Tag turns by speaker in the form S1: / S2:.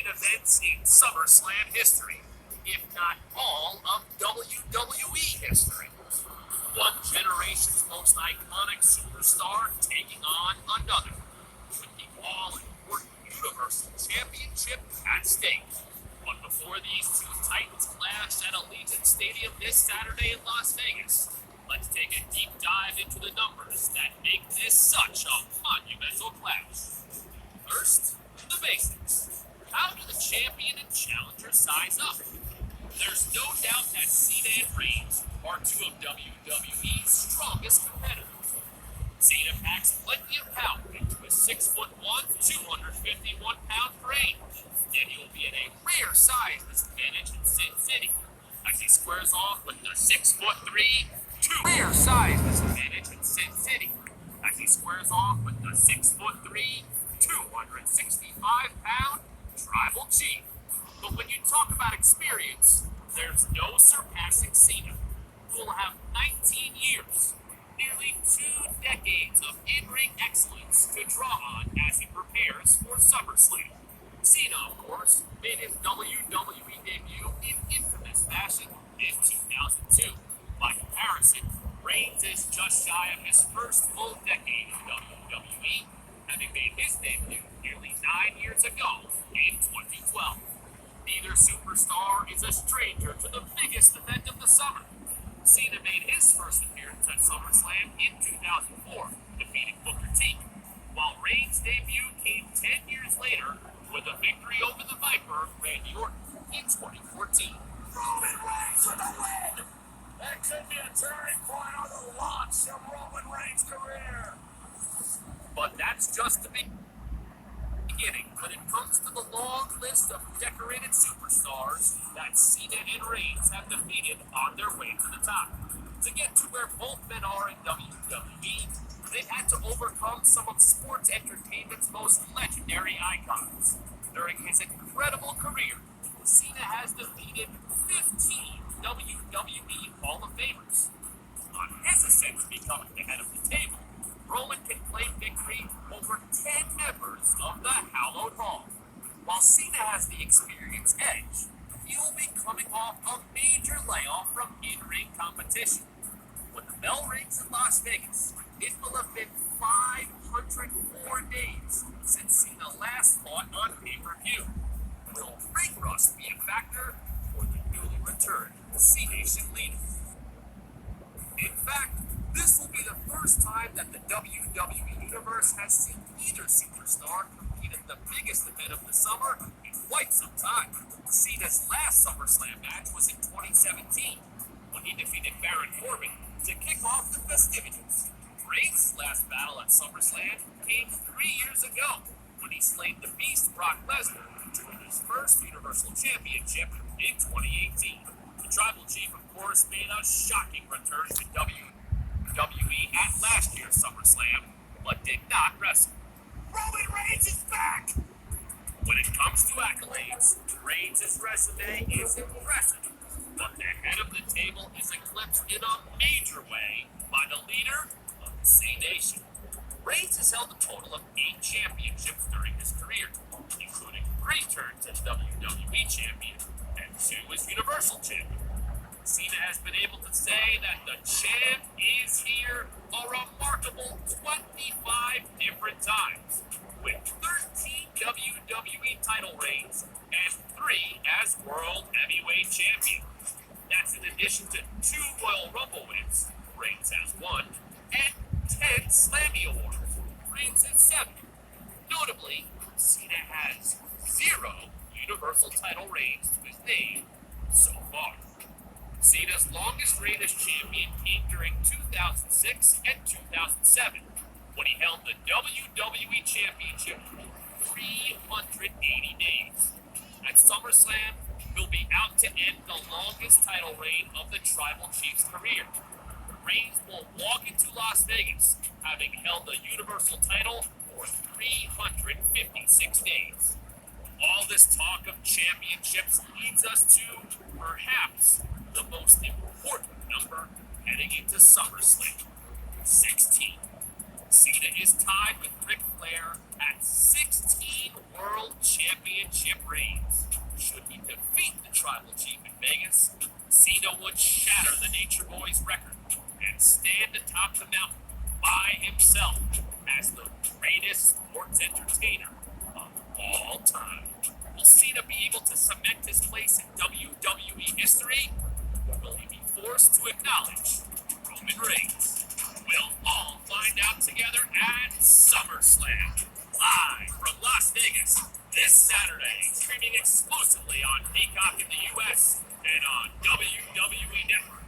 S1: main events in SummerSlam history, if not all of WWE history. One generation's most iconic superstar taking on another, with the all-important Universal Championship at stake. But before these two titans clash at Allegiant Stadium this Saturday in Las Vegas, let's take a deep dive into the numbers that make this such a monumental clash. First, the basics. How do the champion and challenger size up? There's no doubt that Cena and Reigns are two of WWE's strongest competitors. Cena packs plenty of power into his 6'1", 251-pound frame, and he'll be at a rare size disadvantage in Sin City, as he squares off with the 6'3", rare size disadvantage in Sin City, as he squares off with the 6'3", 265-pound Tribal Chief. But when you talk about experience, there's no surpassing Cena, who will have 19 years, nearly 2 decades of in-ring excellence to draw on as he prepares for SummerSlam. Cena, of course, made his WWE debut in infamous fashion in 2002. By comparison, Reigns is just shy of his first full decade in WWE, having made his debut nearly 9 years ago in 2012. Neither superstar is a stranger to the biggest event of the summer. Cena made his first appearance at SummerSlam in 2004, defeating Booker T, while Reigns' debut came 10 years later with a victory over the Viper, Randy Orton, in 2014.
S2: Roman Reigns with the win! That could be a turning point on the launch of Roman Reigns' career.
S1: But that's just the beginning. When it comes to the long list of decorated superstars that Cena and Reigns have defeated on their way to the top. To get to where both men are in WWE, they've had to overcome some of sports entertainment's most legendary icons. During his incredible career, Cena has defeated 15 WWE Hall of Famers. On his ascent to becoming the head of the table, Roman can claim victory over 10 members of the Hallowed Hall. While Cena has the experience edge, he'll be coming off a major layoff from in-ring competition. When the bell rings in Las Vegas, it will have been 504 days since Cena last fought on pay-per-view. Will ring rust be a factor for the newly returned C-Nation leader? In fact, this will be the first time that the WWE Universe has seen either superstar compete in the biggest event of the summer in quite some time. Cena's last SummerSlam match was in 2017, when he defeated Baron Corbin to kick off the festivities. Reigns' last battle at SummerSlam came 3 years ago, when he slayed the Beast Brock Lesnar to win his first Universal Championship in 2018. The Tribal Chief, of course, made a shocking return to WWE at last year's SummerSlam, but did not wrestle.
S2: Roman Reigns is back!
S1: When it comes to accolades, Reigns' resume is impressive, but the head of the table is eclipsed in a major way by the leader of the C-Nation. Reigns has held a total of 8 championships during his career, including 3 turns as WWE Champion and 2 as Universal Champion. Cena has been able to say that the champ is here a remarkable 25 different times, with 13 WWE title reigns and 3 as World Heavyweight Champion. That's in addition to 2 Royal Rumble wins, Reigns has 1, and 10 Slammy Awards, Reigns has 7. Notably, Cena has 0 Universal title reigns to his name so far. Cena's longest reign as champion came during 2006 and 2007, when he held the WWE Championship for 380 days. At SummerSlam, he'll be out to end the longest title reign of the Tribal Chief's career. Reigns will walk into Las Vegas, having held the Universal title for 356 days. All this talk of championships leads us to, perhaps, the most important number heading into SummerSlam, 16. Cena is tied with Ric Flair at 16 World Championship reigns. Roy's record and stand atop the mountain by himself as the greatest sports entertainer of all time. Will Cena be able to cement his place in WWE history? Or will he be forced to acknowledge Roman Reigns? We'll all find out together at SummerSlam, live from Las Vegas, this Saturday, streaming exclusively on Peacock in the US and on WWE Network.